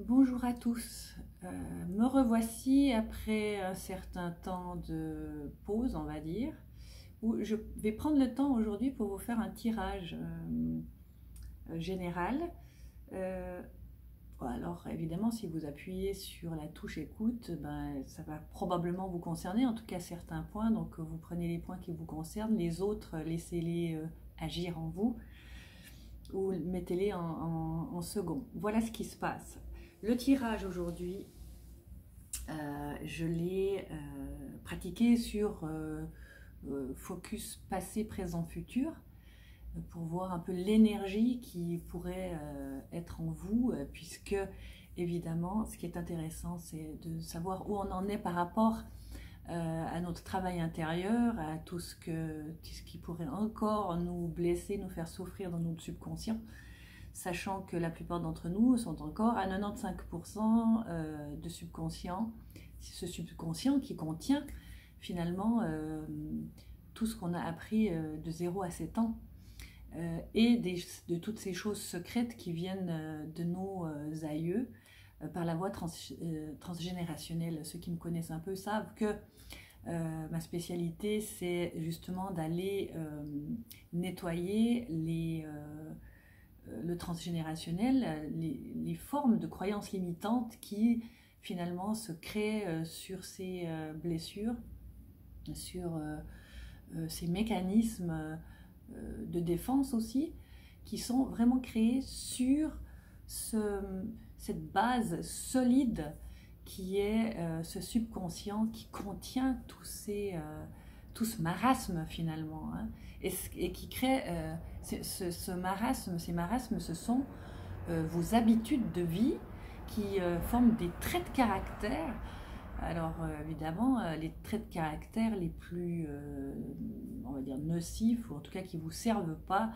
Bonjour à tous, me revoici après un certain temps de pause, on va dire, où je vais prendre le temps aujourd'hui pour vous faire un tirage général. Euh, alors évidemment, si vous appuyez sur la touche écoute, ben, ça va probablement vous concerner, en tout cas certains points, donc vous prenez les points qui vous concernent, les autres, laissez-les agir en vous ou mettez-les en second. Voilà ce qui se passe. Le tirage aujourd'hui, je l'ai pratiqué sur focus passé, présent, futur, pour voir un peu l'énergie qui pourrait être en vous, puisque évidemment, ce qui est intéressant, c'est de savoir où on en est par rapport à notre travail intérieur, à tout ce qui pourrait encore nous blesser, nous faire souffrir dans notre subconscient, sachant que la plupart d'entre nous sont encore à 95% de subconscient. C'est ce subconscient qui contient finalement tout ce qu'on a appris de 0 à 7 ans et de toutes ces choses secrètes qui viennent de nos aïeux par la voie transgénérationnelle. Ceux qui me connaissent un peu savent que ma spécialité, c'est justement d'aller nettoyer le transgénérationnel, les formes de croyances limitantes qui finalement se créent sur ces blessures, sur ces mécanismes de défense aussi, qui sont vraiment créés sur cette base solide qui est ce subconscient qui contient tout ce marasme finalement, hein, et qui crée ce marasme. Ces marasmes, ce sont vos habitudes de vie qui forment des traits de caractère. Alors évidemment, les traits de caractère les plus, on va dire, nocifs, ou en tout cas qui ne vous servent pas,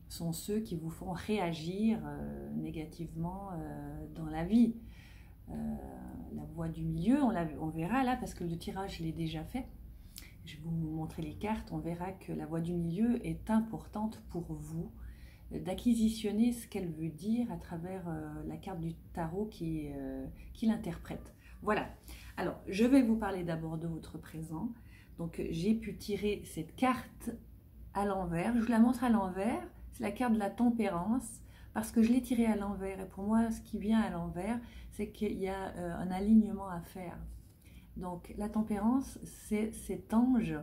sont ceux qui vous font réagir négativement dans la vie. La voie du milieu, on verra là, parce que le tirage il est déjà fait. Je vais vous montrer les cartes, on verra que la voie du milieu est importante pour vous, d'acquisitionner ce qu'elle veut dire à travers la carte du tarot qui l'interprète. Voilà, alors je vais vous parler d'abord de votre présent. Donc j'ai pu tirer cette carte à l'envers, je vous la montre à l'envers, c'est la carte de la tempérance, parce que je l'ai tirée à l'envers, et pour moi ce qui vient à l'envers, c'est qu'il y a un alignement à faire. Donc la tempérance, c'est cet ange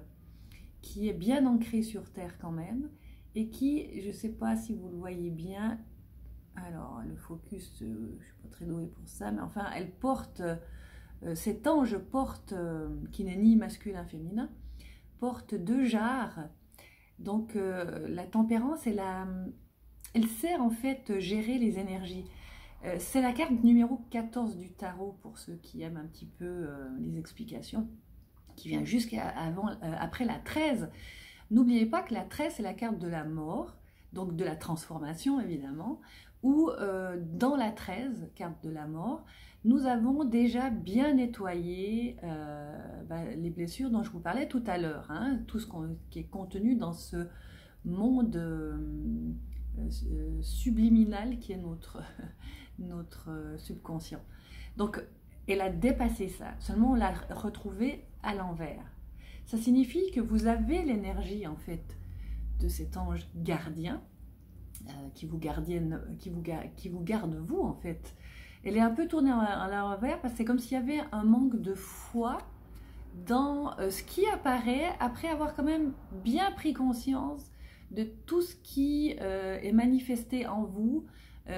qui est bien ancré sur Terre quand même, et qui, je ne sais pas si vous le voyez bien, alors le focus, je ne suis pas très douée pour ça, mais enfin elle porte, cet ange porte, qui n'est ni masculin féminin, porte 2 jarres. Donc la tempérance, elle sert en fait gérer les énergies. C'est la carte numéro 14 du tarot pour ceux qui aiment un petit peu les explications, qui vient après la 13. N'oubliez pas que la 13 c'est la carte de la mort, donc de la transformation évidemment, où dans la 13, carte de la mort, nous avons déjà bien nettoyé les blessures dont je vous parlais tout à l'heure, hein, tout ce qui est contenu dans ce monde subliminal qui est notre subconscient. Donc, elle a dépassé ça, seulement on l'a retrouvé à l'envers. Ça signifie que vous avez l'énergie en fait de cet ange gardien qui vous garde vous en fait. Elle est un peu tournée à l'envers parce que c'est comme s'il y avait un manque de foi dans ce qui apparaît après avoir quand même bien pris conscience de tout ce qui est manifesté en vous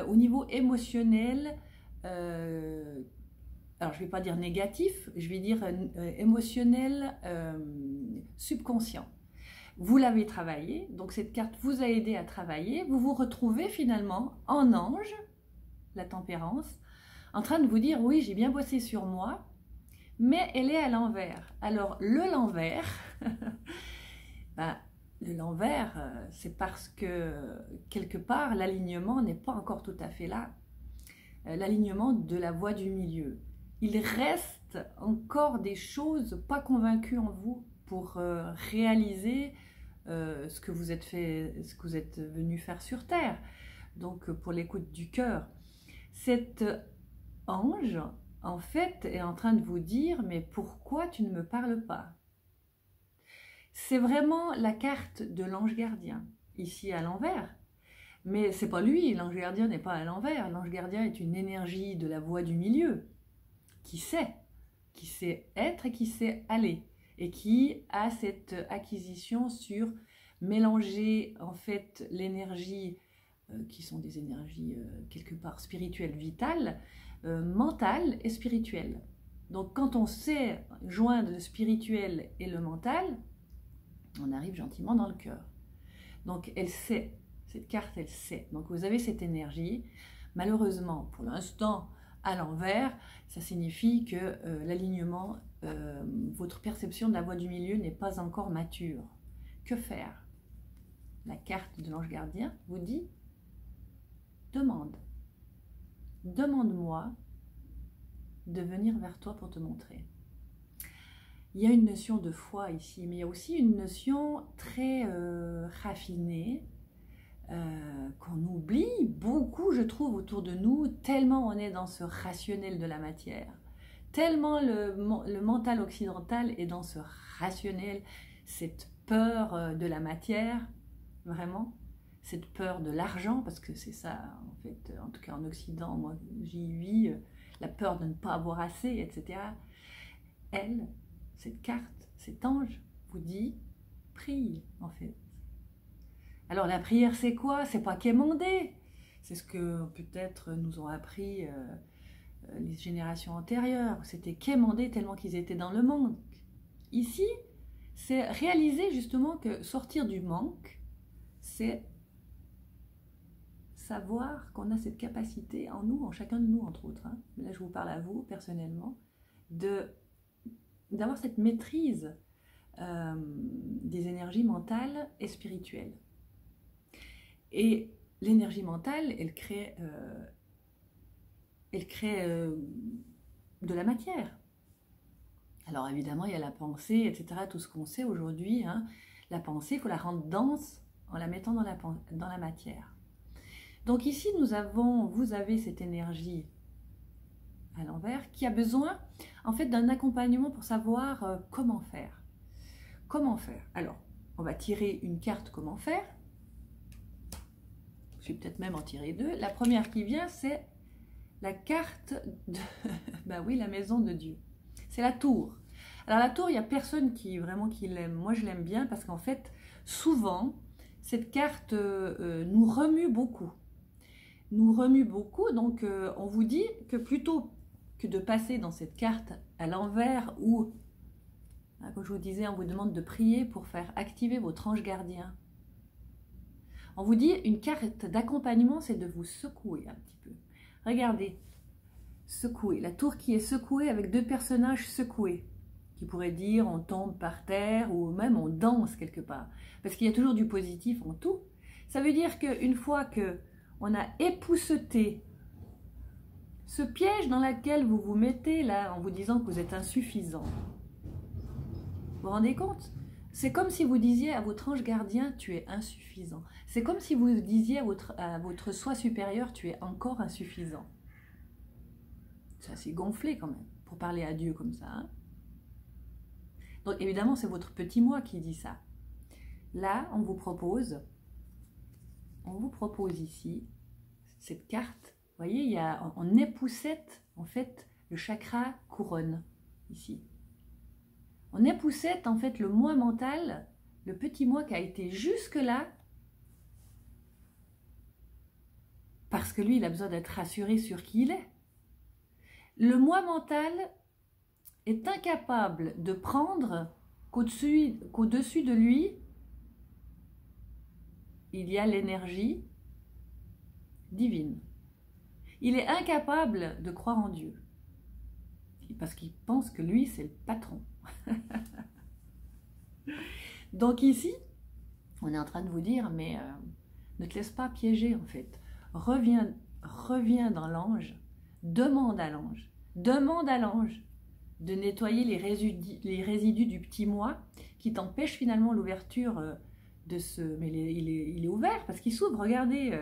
au niveau émotionnel. Alors je ne vais pas dire négatif, je vais dire émotionnel, subconscient. Vous l'avez travaillé, donc cette carte vous a aidé à travailler, vous vous retrouvez finalement en ange, la tempérance, en train de vous dire oui j'ai bien bossé sur moi, mais elle est à l'envers. Alors l'envers, l'envers c'est parce que quelque part l'alignement n'est pas encore tout à fait là, l'alignement de la voie du milieu. Il reste encore des choses pas convaincues en vous pour réaliser ce que vous êtes venu faire sur Terre. Donc pour l'écoute du cœur, cette ange, en fait, est en train de vous dire, mais pourquoi tu ne me parles pas? C'est vraiment la carte de l'ange gardien, ici à l'envers. Mais c'est pas lui, l'ange gardien n'est pas à l'envers. L'ange gardien est une énergie de la voie du milieu, qui sait être et qui sait aller, et qui a cette acquisition sur mélanger en fait l'énergie, qui sont des énergies quelque part spirituelles, vitales, mentales et spirituelles. Donc quand on sait joindre le spirituel et le mental, on arrive gentiment dans le cœur. Donc elle sait, cette carte elle sait. Donc vous avez cette énergie. Malheureusement, pour l'instant, à l'envers, ça signifie que l'alignement, votre perception de la voie du milieu n'est pas encore mature. Que faire? La carte de l'ange gardien vous dit, demande. Demande-moi de venir vers toi pour te montrer. Il y a une notion de foi ici, mais il y a aussi une notion très raffinée qu'on oublie beaucoup, je trouve, autour de nous, tellement on est dans ce rationnel de la matière, tellement le mental occidental est dans ce rationnel, cette peur de la matière, vraiment, cette peur de l'argent, parce que c'est ça, en fait, en tout cas en Occident, moi j'y vis, la peur de ne pas avoir assez, etc. Elle, cette carte, cet ange vous dit, prie, en fait. Alors la prière, c'est quoi? C'est pas quémander. C'est ce que peut-être nous ont appris les générations antérieures. C'était quémander tellement qu'ils étaient dans le manque. Ici, c'est réaliser justement que sortir du manque, c'est savoir qu'on a cette capacité en nous, en chacun de nous entre autres, hein. Là je vous parle à vous personnellement, d'avoir cette maîtrise des énergies mentales et spirituelles. Et l'énergie mentale, elle crée de la matière. Alors évidemment, il y a la pensée, etc., tout ce qu'on sait aujourd'hui, hein. La pensée, il faut la rendre dense en la mettant dans la matière. Donc ici, vous avez cette énergie à l'envers qui a besoin en fait d'un accompagnement pour savoir comment faire. Comment faire? Alors, on va tirer une carte comment faire. Je vais peut-être même en tirer deux. La première qui vient, c'est la carte de bah oui, la maison de Dieu. C'est la tour. Alors la tour, il n'y a personne qui l'aime. Moi, je l'aime bien parce qu'en fait, souvent, cette carte nous remue beaucoup. Nous remue beaucoup, donc on vous dit que plutôt que de passer dans cette carte à l'envers où, comme je vous disais, on vous demande de prier pour faire activer votre ange gardien. On vous dit, une carte d'accompagnement, c'est de vous secouer un petit peu. Regardez, secouer, la tour qui est secouée avec deux personnages secoués, qui pourraient dire on tombe par terre ou même on danse quelque part. Parce qu'il y a toujours du positif en tout. Ça veut dire qu'une fois qu'on a épousseté ce piège dans lequel vous vous mettez là en vous disant que vous êtes insuffisant, vous vous rendez compte? C'est comme si vous disiez à votre ange gardien, tu es insuffisant. C'est comme si vous disiez à votre soi supérieur, tu es encore insuffisant. C'est assez gonflé quand même, pour parler à Dieu comme ça. Hein? Donc évidemment, c'est votre petit moi qui dit ça. Là, on vous propose ici, cette carte. Vous voyez, il y a en époussette, en fait, le chakra couronne, ici. On époussette en fait le moi mental, le petit moi qui a été jusque-là, parce que lui, il a besoin d'être rassuré sur qui il est. Le moi mental est incapable de prendre qu'au-dessus de lui, il y a l'énergie divine. Il est incapable de croire en Dieu, parce qu'il pense que lui, c'est le patron. Donc ici, on est en train de vous dire, mais ne te laisse pas piéger en fait. Reviens dans l'ange, demande à l'ange de nettoyer les résidus du petit moi qui t'empêchent finalement l'ouverture de ce... Mais il est ouvert parce qu'il s'ouvre, regardez,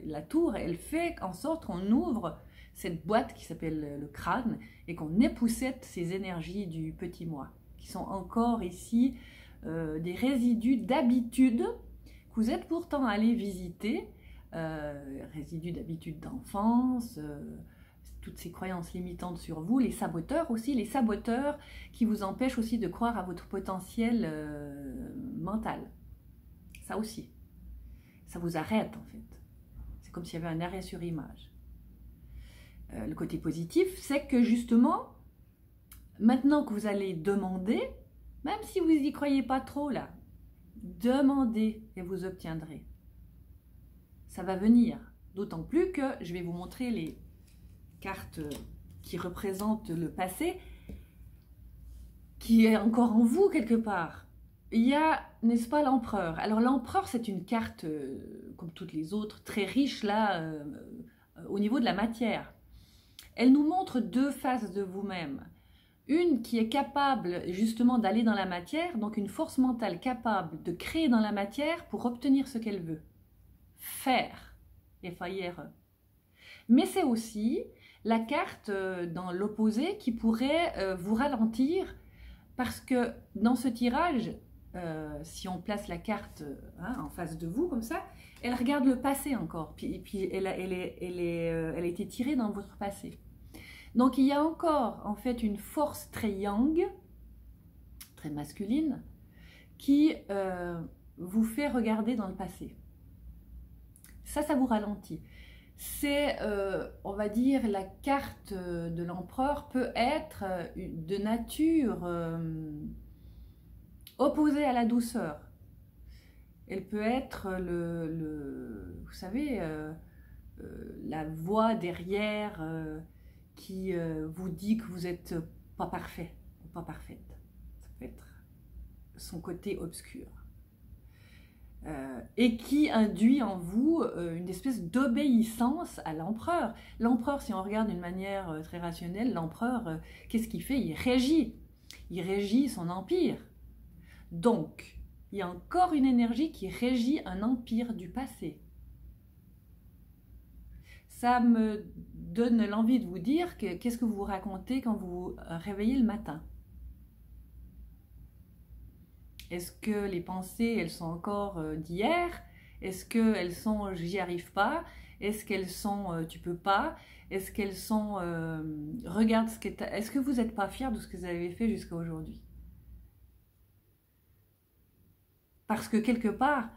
la tour, elle fait en sorte qu'on ouvre cette boîte qui s'appelle le crâne et qu'on époussette ces énergies du petit moi, qui sont encore ici des résidus d'habitude que vous êtes pourtant allés visiter, résidus d'habitude d'enfance, toutes ces croyances limitantes sur vous, les saboteurs aussi, les saboteurs qui vous empêchent aussi de croire à votre potentiel mental. Ça aussi, ça vous arrête en fait. C'est comme s'il y avait un arrêt sur image. Le côté positif, c'est que justement, maintenant que vous allez demander, même si vous n'y croyez pas trop là, demandez et vous obtiendrez. Ça va venir, d'autant plus que je vais vous montrer les cartes qui représentent le passé, qui est encore en vous quelque part. Il y a, n'est-ce pas, l'empereur. Alors l'empereur, c'est une carte, comme toutes les autres, très riche là, au niveau de la matière. Elle nous montre deux faces de vous-même. Une qui est capable justement d'aller dans la matière, donc une force mentale capable de créer dans la matière pour obtenir ce qu'elle veut. Faire, F-A-I-R-E. Mais c'est aussi la carte dans l'opposé qui pourrait vous ralentir parce que dans ce tirage, si on place la carte en face de vous comme ça, elle regarde le passé encore, puis elle a été tirée dans votre passé. Donc il y a encore en fait une force très yang, très masculine, qui vous fait regarder dans le passé. Ça vous ralentit. C'est, on va dire, la carte de l'empereur peut être de nature opposée à la douceur. Elle peut être vous savez, la voix derrière qui vous dit que vous n'êtes pas parfait ou pas parfaite. Ça peut être son côté obscur. Et qui induit en vous une espèce d'obéissance à l'empereur. L'empereur, si on regarde d'une manière très rationnelle, l'empereur, qu'est-ce qu'il fait? Il régit son empire. Donc, il y a encore une énergie qui régit un empire du passé. Ça me donne l'envie de vous dire qu'est-ce que vous vous racontez quand vous vous réveillez le matin? Est-ce que les pensées, elles sont encore d'hier? Est-ce qu'elles sont j'y arrive pas? Est-ce qu'elles sont tu peux pas? Est-ce qu'elles sont regarde ce que t'as... Est-ce que vous n'êtes pas fier de ce que vous avez fait jusqu'à aujourd'hui? Parce que quelque part,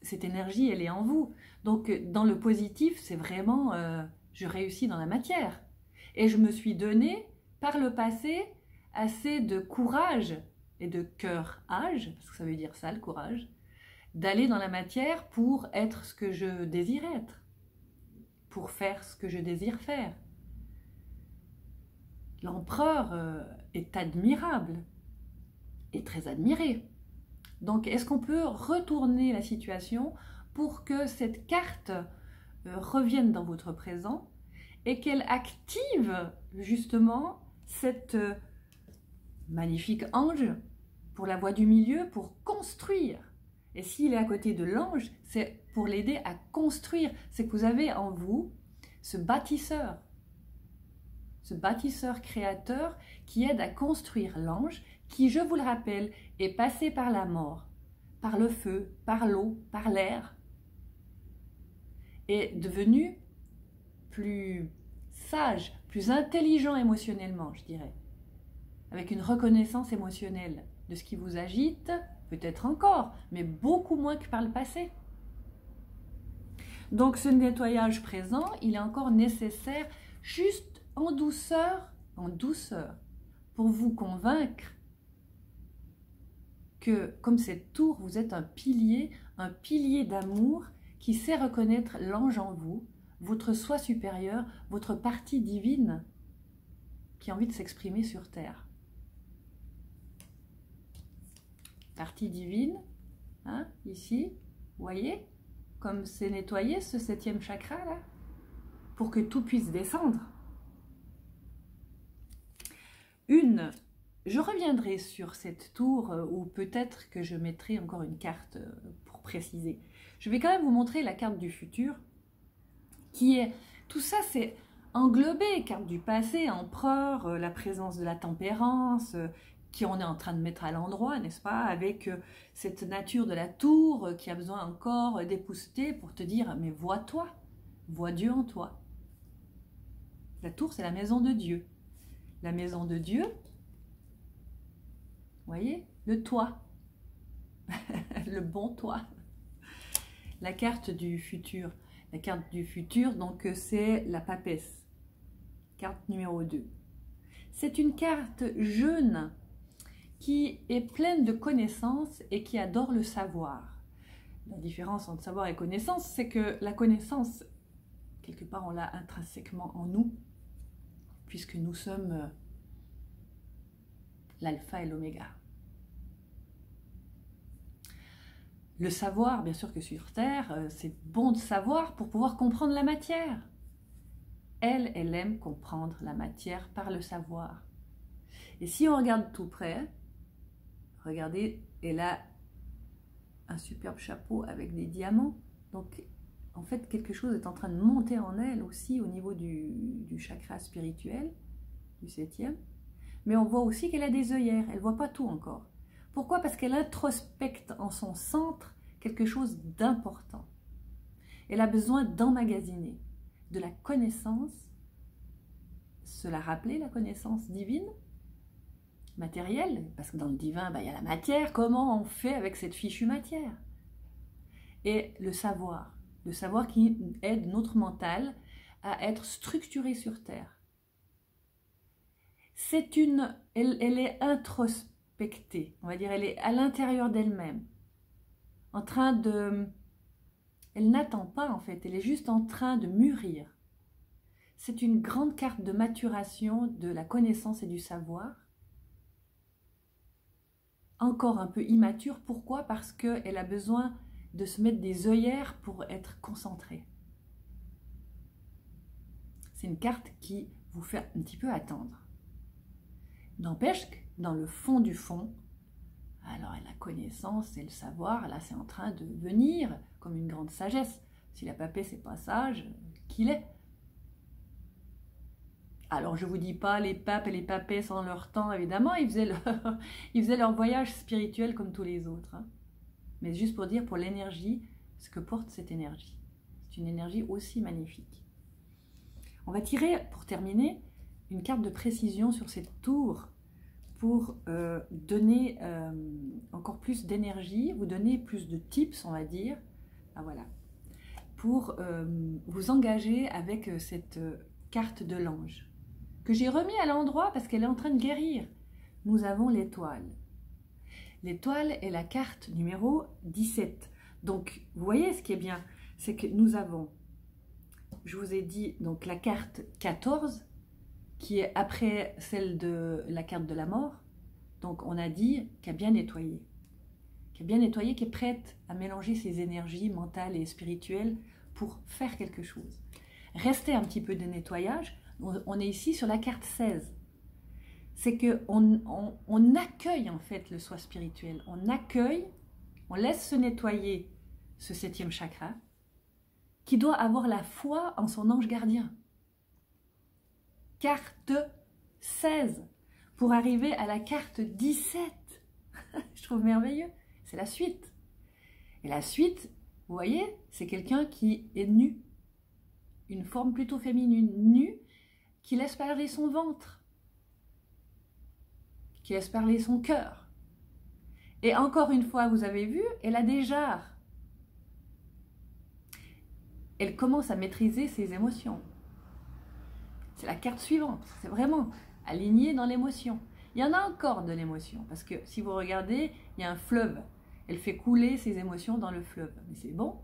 cette énergie, elle est en vous. Donc dans le positif, c'est vraiment je réussis dans la matière. Et je me suis donné par le passé assez de courage et de cœur-âge, parce que ça veut dire ça, le courage, d'aller dans la matière pour être ce que je désire être, pour faire ce que je désire faire. L'empereur est admirable et très admiré. Donc, est-ce qu'on peut retourner la situation pour que cette carte revienne dans votre présent et qu'elle active justement cette magnifique ange pour la voie du milieu, pour construire. Et s'il est à côté de l'ange, c'est pour l'aider à construire. C'est que vous avez en vous ce bâtisseur créateur qui aide à construire l'ange, qui, je vous le rappelle, est passé par la mort, par le feu, par l'eau, par l'air, est devenu plus sage, plus intelligent émotionnellement, je dirais, avec une reconnaissance émotionnelle de ce qui vous agite, peut-être encore, mais beaucoup moins que par le passé. Donc ce nettoyage présent, il est encore nécessaire juste en douceur, pour vous convaincre que, comme cette tour, vous êtes un pilier d'amour qui sait reconnaître l'ange en vous, votre soi supérieur, votre partie divine qui a envie de s'exprimer sur Terre. Partie divine, hein, ici, vous voyez, comme c'est nettoyé ce 7e chakra là, pour que tout puisse descendre. Je reviendrai sur cette tour ou peut-être que je mettrai encore une carte pour préciser. Je vais quand même vous montrer la carte du futur qui est, tout ça c'est englobée, carte du passé, empereur, la présence de la tempérance, qui on est en train de mettre à l'endroit, n'est-ce pas, avec cette nature de la tour qui a besoin encore d'épousseter pour te dire, mais vois-toi, vois Dieu en toi. La tour, c'est la maison de Dieu. La maison de Dieu, vous voyez, le toit, le bon toit. La carte du futur. La carte du futur, donc c'est la papesse. Carte numéro 2. C'est une carte jeune qui est pleine de connaissances et qui adore le savoir. La différence entre savoir et connaissance, c'est que la connaissance, quelque part, on l'a intrinsèquement en nous, puisque nous sommes l'alpha et l'oméga. Le savoir, bien sûr que sur Terre, c'est bon de savoir pour pouvoir comprendre la matière. Elle aime comprendre la matière par le savoir. Et si on regarde tout près, regardez, elle a un superbe chapeau avec des diamants. Donc, en fait, quelque chose est en train de monter en elle aussi au niveau du chakra spirituel, du 7e. Mais on voit aussi qu'elle a des œillères, elle ne voit pas tout encore. Pourquoi? Parce qu'elle introspecte en son centre quelque chose d'important. Elle a besoin d'emmagasiner de la connaissance, se la rappeler, la connaissance divine, matérielle, parce que dans le divin, il y a la matière, comment on fait avec cette fichue matière? Et le savoir qui aide notre mental à être structuré sur Terre. Elle est introspectée, on va dire, elle est à l'intérieur d'elle-même, en train de... Elle n'attend pas en fait, elle est juste en train de mûrir. C'est une grande carte de maturation de la connaissance et du savoir. Encore un peu immature, pourquoi? Parce qu'elle a besoin de se mettre des œillères pour être concentrée. C'est une carte qui vous fait un petit peu attendre. N'empêche que dans le fond du fond, alors la connaissance et le savoir, là c'est en train de venir comme une grande sagesse. Si la papesse n'est pas sage, qu'il est. Alors je ne vous dis pas les papes et les papesses en leur temps, évidemment, ils faisaient leur voyage spirituel comme tous les autres. Hein. Mais juste pour dire pour l'énergie, ce que porte cette énergie. C'est une énergie aussi magnifique. On va tirer, pour terminer, une carte de précision sur cette tour pour donner encore plus d'énergie, vous donner plus de tips, on va dire, voilà, pour vous engager avec cette carte de l'ange, que j'ai remis à l'endroit parce qu'elle est en train de guérir. Nous avons l'étoile. L'étoile est la carte numéro 17. Donc, vous voyez ce qui est bien, c'est que nous avons, je vous ai dit, donc la carte 14, qui est après celle de la carte de la mort. Donc, on a dit qu'elle a bien nettoyé. Qui est prête à mélanger ses énergies mentales et spirituelles pour faire quelque chose. Restez un petit peu de nettoyage. On est ici sur la carte 16. C'est qu'on accueille en fait le soi spirituel. On accueille, on laisse se nettoyer ce 7e chakra qui doit avoir la foi en son ange gardien. Carte 16 pour arriver à la carte 17. Je trouve merveilleux. C'est la suite. Et la suite, vous voyez, c'est quelqu'un qui est nu. Une forme plutôt féminine, nue, qui laisse parler son ventre, qui laisse parler son cœur. Et encore une fois, vous avez vu, elle a des jarres. Elle commence à maîtriser ses émotions. C'est la carte suivante. C'est vraiment alignée dans l'émotion. Il y en a encore de l'émotion, parce que si vous regardez, il y a un fleuve. Elle fait couler ses émotions dans le fleuve. Mais c'est bon.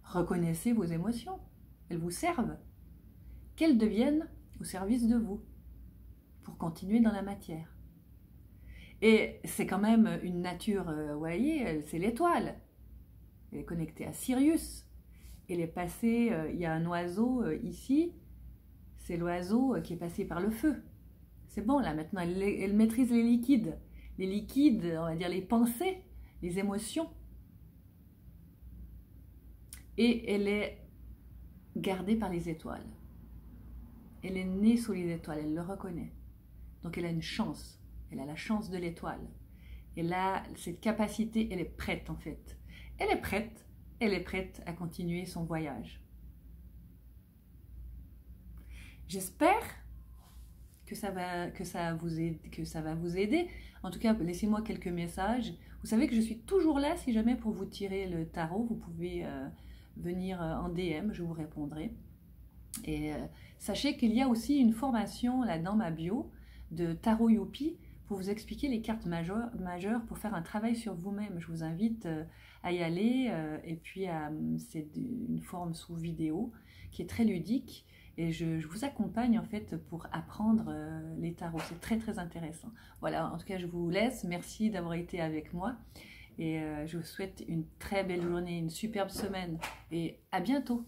Reconnaissez vos émotions. Elles vous servent. Qu'elles deviennent au service de vous, pour continuer dans la matière. Et c'est quand même une nature, vous voyez, c'est l'étoile. Elle est connectée à Sirius. Elle est passée, il y a un oiseau ici, c'est l'oiseau qui est passé par le feu. C'est bon, là, maintenant, elle maîtrise les liquides. Les liquides, on va dire les pensées, les émotions. Et elle est gardée par les étoiles. Elle est née sous les étoiles, elle le reconnaît. Donc elle a une chance, elle a la chance de l'étoile. Elle a cette capacité, elle est prête en fait. Elle est prête à continuer son voyage. J'espère que ça va vous aider. En tout cas, laissez-moi quelques messages. Vous savez que je suis toujours là si jamais pour vous tirer le tarot. Vous pouvez venir en DM, je vous répondrai. Et sachez qu'il y a aussi une formation là dans ma bio de Tarot Youpi pour vous expliquer les cartes majeures pour faire un travail sur vous-même. Je vous invite à y aller et puis c'est une forme sous vidéo qui est très ludique et je vous accompagne en fait pour apprendre les tarots. C'est très très intéressant. Voilà, en tout cas je vous laisse. Merci d'avoir été avec moi et je vous souhaite une très belle journée, une superbe semaine et à bientôt.